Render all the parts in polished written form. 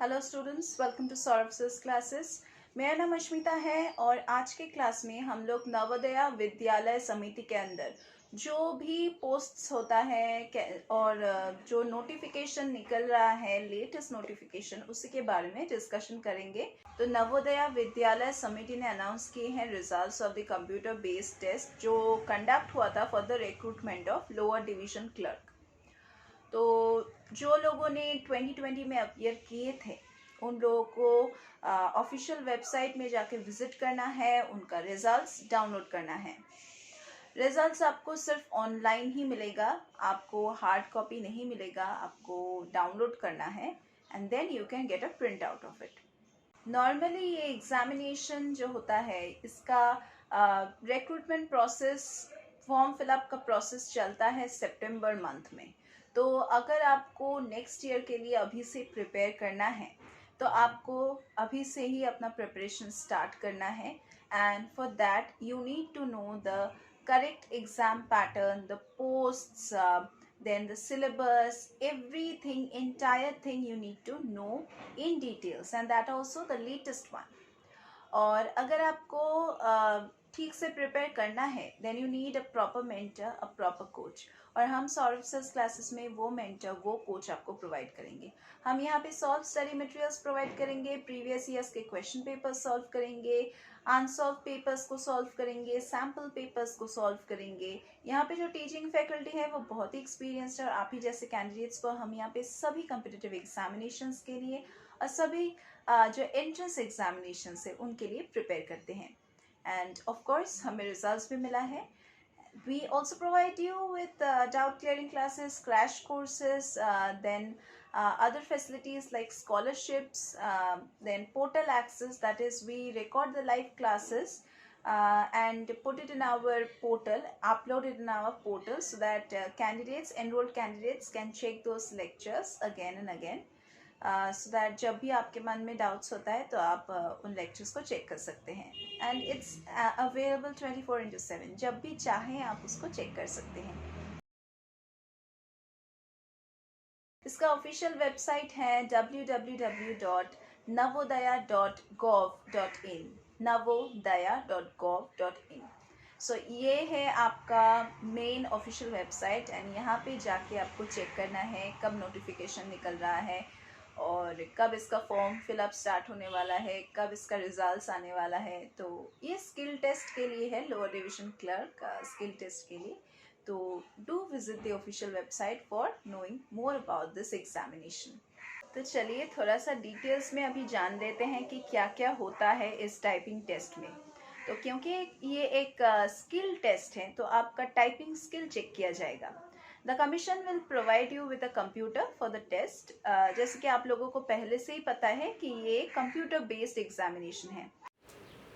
Hello students, welcome to Saurabh classes. मेरा नाम अश्मिता है और आज के क्लास में हम लोग नवोदया विद्यालय समिति के अंदर जो भी पोस्ट्स होता है और जो नोटिफिकेशन निकल रहा है, लेटेस्ट नोटिफिकेशन, उसी के बारे में डिस्कशन करेंगे। तो नवोदया विद्यालय समिति ने अनाउंस किए हैं results of the computer based test जो कंडक्ट हुआ था for the recruitment of lower division clerk. तो जो लोगों ने 2020 में अपीयर किए थे उन लोगों को ऑफिशियल वेबसाइट में जाके विजिट करना है, उनका रिजल्ट्स डाउनलोड करना है। रिजल्ट्स आपको सिर्फ ऑनलाइन ही मिलेगा, आपको हार्ड कॉपी नहीं मिलेगा, आपको डाउनलोड करना है and then you can get a print out of it. Normally ये एग्जामिनेशन जो होता है इसका रिक्रूटमेंट प्रोसेस, फॉर्म फिलअप का प्रोसेस चलता है सितंबर मंथ में। तो अगर आपको नेक्स्ट ईयर के लिए अभी से प्रिपेयर करना है तो आपको अभी से ही अपना प्रिपरेशन स्टार्ट करना है and for that you need to know the correct exam pattern, the posts, then the syllabus, everything, entire thing you need to know in details and that also the latest one. और अगर आपको ठीक से prepare करना है then you need a proper mentor, a proper coach. और हम Saurabh sir classes में वो मेंटर, वो कोच आपको प्रोवाइड करेंगे। हम यहाँ पे सॉल्व स्टडी मटेरियल्स प्रोवाइड करेंगे, प्रीवियस ईयर्स के क्वेश्चन पेपर्स सॉल्व करेंगे, अनसॉल्व पेपर्स को सॉल्व करेंगे, सैम्पल पेपर्स को सॉल्व करेंगे। यहाँ पे जो टीचिंग फैकल्टी है वो बहुत ही एक्सपीरियंस्ड है और आप ही जैसे कैंडिडेट्स को हम यहाँ पे सभी कम्पिटिटिव एग्जामिनेशंस के लिए और सभी जो एंट्रेंस एग्जामिनेशन है उनके लिए प्रिपेयर करते हैं। एंड ऑफ कोर्स हमें रिजल्ट्स भी मिला है। We also provide you with doubt clearing classes, crash courses, then other facilities like scholarships, then portal access, that is we record the live classes and put it in our portal, upload it in our portal so that enrolled candidates can check those lectures again and again. So that जब भी आपके मन में doubts होता है तो आप उन लेक्चर्स को चेक कर सकते हैं एंड इट्स अवेलेबल 24/7, जब भी चाहें आप उसको चेक कर सकते हैं। इसका ऑफिशियल वेबसाइट है www.navodaya.gov.in, navodaya.gov.in। सो ये है आपका मेन ऑफिशियल वेबसाइट एंड यहाँ पे जाके आपको चेक करना है कब नोटिफिकेशन निकल रहा है और कब इसका फॉर्म फिलअप स्टार्ट होने वाला है, कब इसका रिजल्ट्स आने वाला है। तो ये स्किल टेस्ट के लिए है, lower division clerk skill test के लिए। तो do visit the official website for knowing more about this examination. तो चलिए थोड़ा सा डिटेल्स में अभी जान लेते हैं कि क्या क्या होता है इस टाइपिंग टेस्ट में। तो क्योंकि ये एक स्किल टेस्ट है तो आपका टाइपिंग स्किल चेक किया जाएगा। The commission will provide you with a computer for the test. जैसे कि आप लोगों को पहले से ही पता है कि ये कंप्यूटर बेस्ड एग्जामिनेशन है।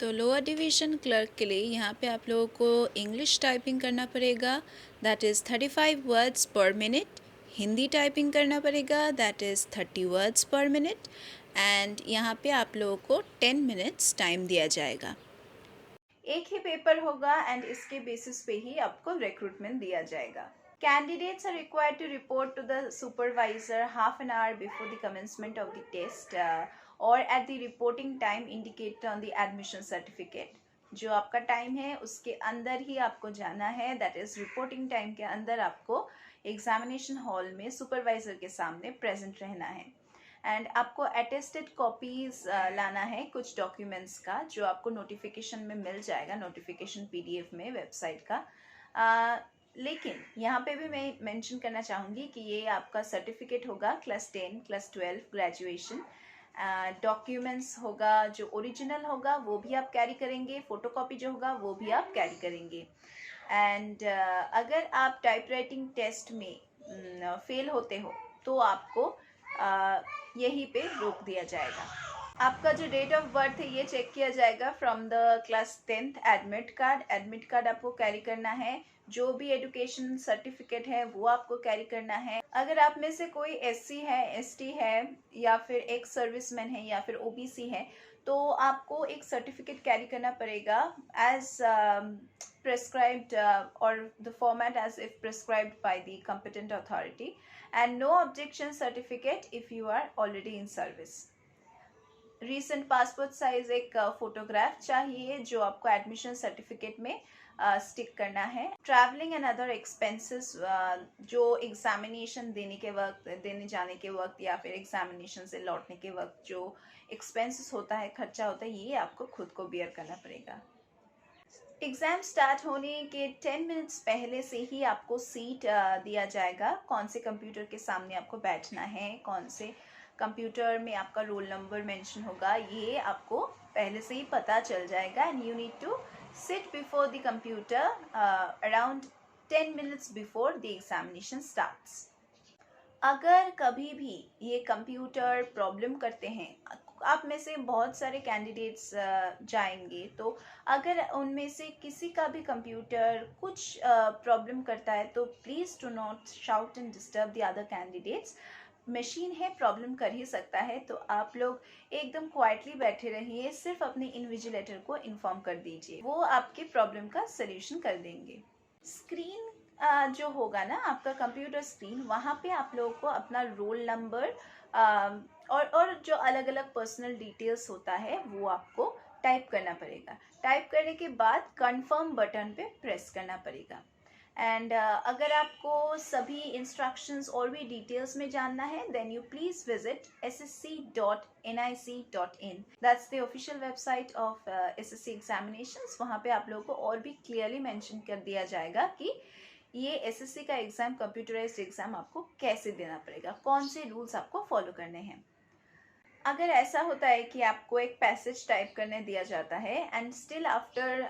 तो लोअर डिवीजन क्लर्क के लिए यहाँ पे आप लोगों को इंग्लिश टाइपिंग करना पड़ेगा, दैट इज़ 35 वर्ड्स पर मिनट। हिंदी टाइपिंग करना पड़ेगा, दैट इज़ 30 वर्ड्स पर मिनट। एंड यहाँ पे आप लोगों को 10 मिनट्स टाइम दिया जाएगा। एक ही पेपर होगा एंड इसके बेसिस पे ही आपको रिक्रूटमेंट दिया जाएगा। Candidates are required to report to the supervisor half an hour before the commencement of the test or at the reporting time indicated on the admission certificate. जो आपका time है उसके अंदर ही आपको जाना है, दैट इज रिपोर्टिंग टाइम के अंदर आपको एग्जामिनेशन हॉल में सुपरवाइजर के सामने प्रेजेंट रहना है। एंड आपको अटेस्टेड कॉपीज लाना है कुछ डॉक्यूमेंट्स का जो आपको नोटिफिकेशन में मिल जाएगा, नोटिफिकेशन पीडीएफ में वेबसाइट का। लेकिन यहाँ पे भी मैं मेंशन करना चाहूँगी कि ये आपका सर्टिफिकेट होगा क्लास 10, क्लास 12, ग्रेजुएशन। डॉक्यूमेंट्स होगा जो ओरिजिनल होगा वो भी आप कैरी करेंगे, फोटोकॉपी जो होगा वो भी आप कैरी करेंगे। एंड अगर आप टाइपराइटिंग टेस्ट में फेल होते हो तो आपको यहीं पे रोक दिया जाएगा। आपका जो डेट ऑफ बर्थ है ये चेक किया जाएगा from the class 10th admit card. Admit card आपको कैरी करना है। जो भी एजुकेशन सर्टिफिकेट है वो आपको कैरी करना है। अगर आप में से कोई एससी है, एसटी है, या फिर एक सर्विसमैन है, या फिर ओबीसी है, तो आपको एक सर्टिफिकेट कैरी करना पड़ेगा as prescribed or the format as if prescribed by the competent authority, and no objection certificate if you are already in service. Recent passport size एक फोटोग्राफ चाहिए जो आपको एडमिशन सर्टिफिकेट में स्टिक करना है। Travelling and other expenses जो examination देने जाने के वक्त या फिर एग्जामिनेशन से लौटने के वक्त जो एक्सपेंसेस होता है, खर्चा होता है, ये आपको खुद को बियर करना पड़ेगा। एग्ज़ाम स्टार्ट होने के 10 मिनट्स पहले से ही आपको सीट दिया जाएगा, कौन से कंप्यूटर के सामने आपको बैठना है, कौन से कंप्यूटर में आपका रोल नंबर मेंशन होगा, ये आपको पहले से ही पता चल जाएगा। And you need to sit before the computer around 10 minutes before the examination starts. अगर कभी भी ये कंप्यूटर प्रॉब्लम करते हैं, आप में से बहुत सारे कैंडिडेट्स जाएंगे, तो अगर उनमें से किसी का भी कंप्यूटर कुछ प्रॉब्लम करता है तो please do not shout and disturb the other candidates. Machine है, प्रॉब्लम कर ही सकता है, तो आप लोग एकदम क्वाइटली बैठे रहिए, सिर्फ अपने इन्विजिलेटर को इन्फॉर्म कर दीजिए, वो आपके प्रॉब्लम का सल्यूशन कर देंगे। स्क्रीन जो होगा ना आपका कंप्यूटर स्क्रीन, वहाँ पे आप लोगों को अपना रोल नंबर और जो अलग अलग पर्सनल डिटेल्स होता है वो आपको टाइप करना पड़ेगा। टाइप करने के बाद कंफर्म बटन पे प्रेस करना पड़ेगा। एंड अगर आपको सभी इंस्ट्रक्शंस और भी डिटेल्स में जानना है, then you please visit ssc.nic.in। That's the official website of SSC examinations. वहाँ पे आप लोगों को और भी क्लियरली मेंशन कर दिया जाएगा कि ये SSC का एग्ज़ाम, कंप्यूटराइज्ड एग्ज़ाम आपको कैसे देना पड़ेगा, कौन से रूल्स आपको फॉलो करने हैं। अगर ऐसा होता है कि आपको एक पैसेज टाइप करने दिया जाता है and still after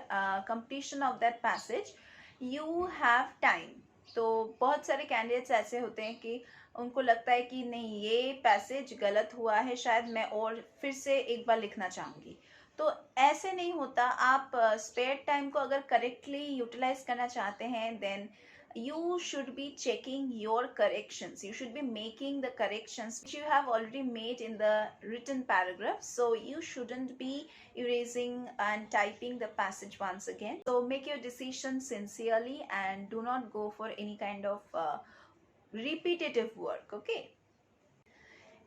completion of that passage you have time, तो बहुत सारे कैंडिडेट्स ऐसे होते हैं कि उनको लगता है कि नहीं, ये पैसेज गलत हुआ है, शायद मैं और फिर से एक बार लिखना चाहूँगी। तो ऐसे नहीं होता। आप स्पेयर टाइम को अगर करेक्टली यूटिलाइज करना चाहते हैं, then you should be checking your corrections. You should be making the corrections which you have already made in the written paragraph. So you shouldn't be erasing and typing the passage once again. So make your decision sincerely and do not go for any kind of repetitive work. Okay.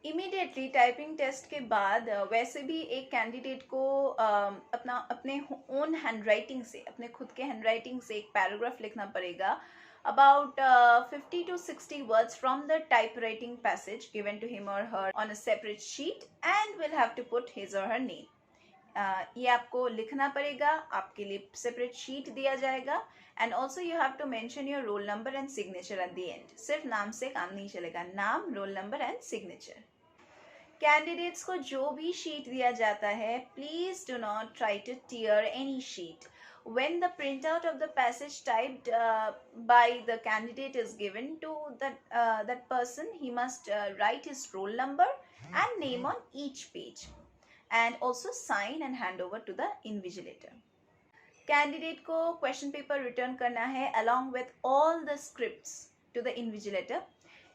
Immediately typing test के बाद वैसे भी एक candidate को अपने own handwriting से, अपने खुद के हैंडराइटिंग से एक पैराग्राफ लिखना पड़ेगा about 50 to 60 words from the typewriting passage given to him or her on a separate sheet and will have to put his or her name. ये आपको लिखना पड़ेगा, आपके लिए सेपरेट शीट दिया जाएगा and also you have to mention your roll number and signature at the end. सिर्फ नाम से काम नहीं चलेगा, नाम, roll number and signature. Candidates को जो भी शीट दिया जाता है, please do not try to tear any sheet. When the printout of the passage typed by the candidate is given to that person, he must write his roll number and name on each page and also sign and hand over to the invigilator. Candidate को question paper return करना है along with all the scripts to the invigilator.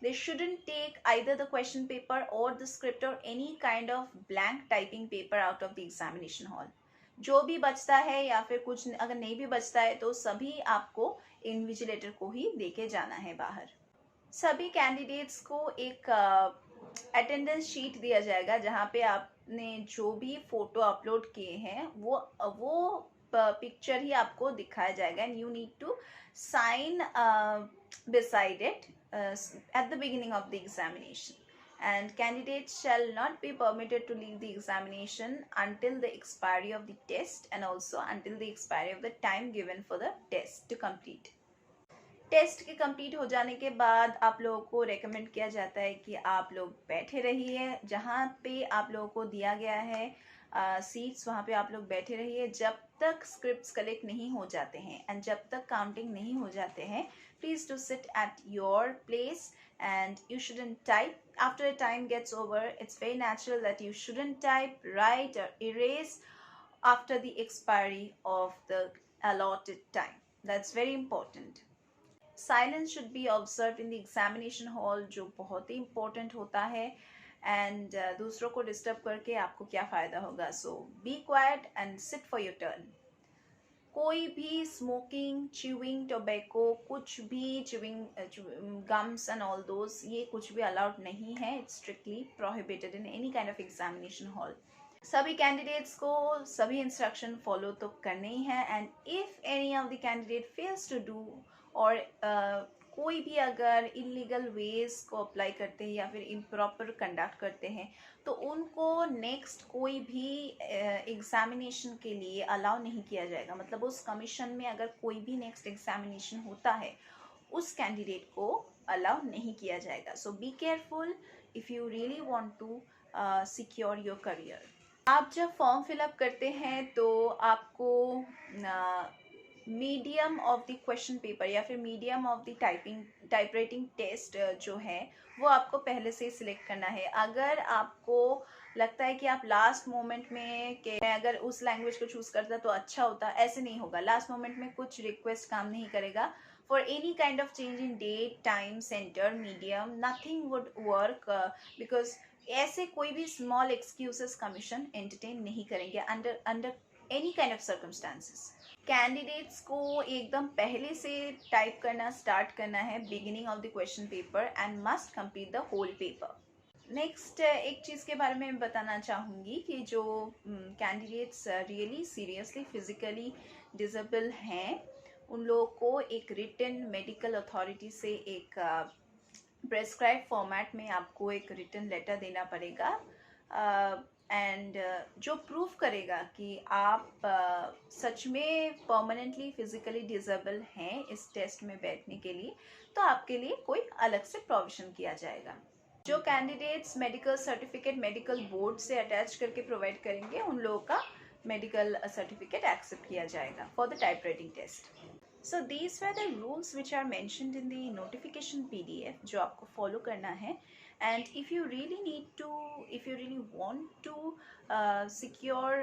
They shouldn't take either the question paper or the script or any kind of blank typing paper out of the examination hall. जो भी बचता है या फिर कुछ अगर नहीं भी बचता है तो सभी आपको इन्विजिलेटर को ही देके जाना है बाहर। सभी कैंडिडेट्स को एक अटेंडेंस शीट दिया जाएगा जहाँ पे आपने जो भी फोटो अपलोड किए हैं वो पिक्चर ही आपको दिखाया जाएगा and you need to sign beside it at the beginning of the examination. And candidates shall not be permitted to leave the examination until the expiry of the test and also until the expiry of the time given for the test to complete. Test के complete हो जाने के बाद आप लोगों को recommend किया जाता है कि आप लोग बैठे रहिए जहाँ पे आप लोगों को दिया गया है सीट्स, वहाँ पे आप लोग बैठे रहिए जब तक स्क्रिप्ट्स कलेक्ट नहीं हो जाते हैं एंड जब तक काउंटिंग नहीं हो जाते हैं। Please to sit at your place and you shouldn't type. After a time gets over, it's very natural that you shouldn't type, write or erase after the expiry of the allotted time. That's very important. Silence should be observe in the examination hall, जो बहुत ही important होता है। And दूसरों को disturb करके आपको क्या फ़ायदा होगा। So be quiet and sit for your turn. कोई भी स्मोकिंग, च्यूइंग टोबैको, कुछ भी chewing gums and all those, ये कुछ भी अलाउड नहीं है। It's strictly prohibited in any kind of examination hall. सभी कैंडिडेट्स को सभी इंस्ट्रक्शन फॉलो तो करने ही है। And if any of the candidate fails to do, और कोई भी अगर इलीगल वेज को अप्लाई करते हैं या फिर इम्प्रॉपर कंडक्ट करते हैं, तो उनको नेक्स्ट कोई भी एग्जामिनेशन के लिए अलाउ नहीं किया जाएगा। मतलब उस कमीशन में अगर कोई भी नेक्स्ट एग्जामिनेशन होता है, उस कैंडिडेट को अलाउ नहीं किया जाएगा। So be careful if you really want to secure your career. आप जब फॉर्म फिलअप करते हैं तो आपको medium of the question paper या फिर medium of the type writing test जो है वो आपको पहले से सिलेक्ट करना है। अगर आपको लगता है कि आप लास्ट मोमेंट में कि मैं अगर उस लैंग्वेज को चूज़ करता तो अच्छा होता, ऐसे नहीं होगा। लास्ट मोमेंट में कुछ रिक्वेस्ट काम नहीं करेगा। For any kind of change in date, time, centre, medium, nothing would work, because ऐसे कोई भी स्मॉल एक्सक्यूजेस कमीशन एंटरटेन नहीं करेंगे under any kind of circumstances. Candidates को एकदम पहले से टाइप करना स्टार्ट करना है beginning of the question paper and must complete the whole paper. Next एक चीज़ के बारे में बताना चाहूँगी कि जो candidates really seriously physically disable हैं, उन लोगों को एक रिटन मेडिकल अथॉरिटी से एक प्रेस्क्राइब फॉर्मेट में आपको एक रिटन लेटर देना पड़ेगा, एंड जो प्रूफ करेगा कि आप सच में परमानेंटली फिजिकली डिसेबल हैं इस टेस्ट में बैठने के लिए, तो आपके लिए कोई अलग से प्रोविजन किया जाएगा। जो candidates medical certificate medical board से अटैच करके प्रोवाइड करेंगे, उन लोगों का मेडिकल सर्टिफिकेट एक्सेप्ट किया जाएगा for the type writing test. So these were the rules which are mentioned in the notification PDF जो आपको follow करना है। And if you really want to secure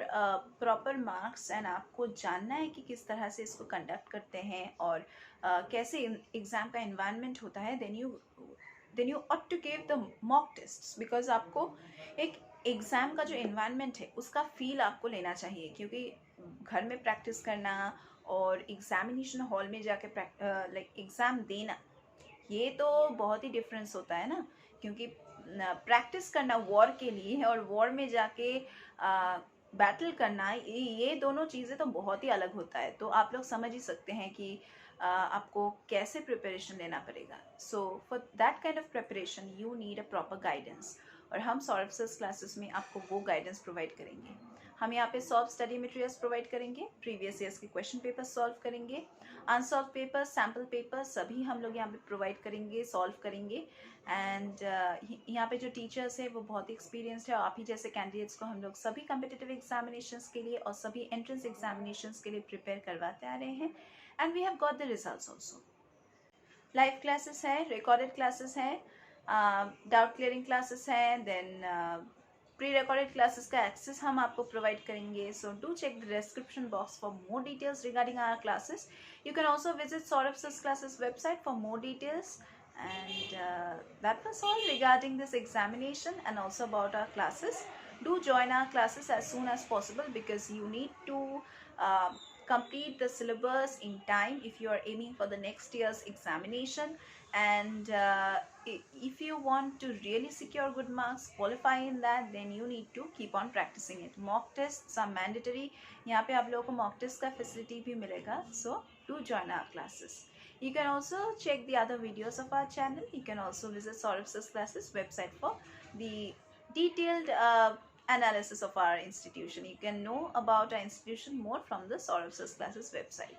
proper marks and आपको जानना है कि किस तरह से इसको conduct करते हैं और कैसे एग्ज़ाम का environment होता है, then you ought to give the mock tests, because आपको एक एग्ज़ाम का जो environment है उसका feel आपको लेना चाहिए। क्योंकि घर में प्रैक्टिस करना और एग्जामिनेशन हॉल में जाके एग्ज़ाम देना, ये तो बहुत ही डिफरेंस होता है ना। क्योंकि प्रैक्टिस करना वॉर के लिए है और वॉर में जाके बैटल करना, ये दोनों चीज़ें तो बहुत ही अलग होता है। तो आप लोग समझ ही सकते हैं कि आपको कैसे प्रिपरेशन लेना पड़ेगा। So for that kind of preparation you need a proper guidance, और हम सौरभ सर क्लासेस में आपको वो गाइडेंस प्रोवाइड करेंगे। हम यहाँ पे सॉल्व स्टडी मटेरियल्स प्रोवाइड करेंगे, प्रीवियस ईयर्स के क्वेश्चन पेपर सॉल्व करेंगे, अनसॉल्व पेपर, सैम्पल पेपर सभी हम लोग यहाँ पे प्रोवाइड करेंगे, सॉल्व करेंगे। एंड यहाँ पे जो टीचर्स है वो बहुत ही एक्सपीरियंस्ड है। आप ही जैसे कैंडिडेट्स को हम लोग सभी कम्पिटिटिव एग्जामिनेशंस के लिए और सभी एंट्रेंस एग्जामिनेशंस के लिए प्रिपेयर करवाते आ रहे हैं, and we have got the results also. Live classes हैं, रिकॉर्डेड क्लासेस हैं, डाउट क्लियरिंग क्लासेस हैं, देन प्री रिकॉर्डेड क्लासेस का एक्सेस हम आपको प्रोवाइड करेंगे। So do check the description box for more details regarding our classes. You can also visit Saurabh sir classes website for more details. And that was all regarding this examination and also about our classes. Do join our classes as soon as possible, because you need to complete the syllabus in time if you are aiming for the next year's examination. And if you want to really secure good marks, qualify in that, then you need to keep on practicing it. Mock tests are mandatory. यहाँ पे आप लोगों को mock test का facility भी मिलेगा. So do join our classes. You can also check the other videos of our channel. You can also visit Saurabh Sir's classes website for the detailed analysis of our institution. You can know about our institution more from the Saurabh Sir's classes website.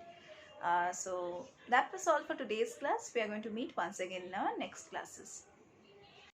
So that was all for today's class. We are going to meet once again in our next classes.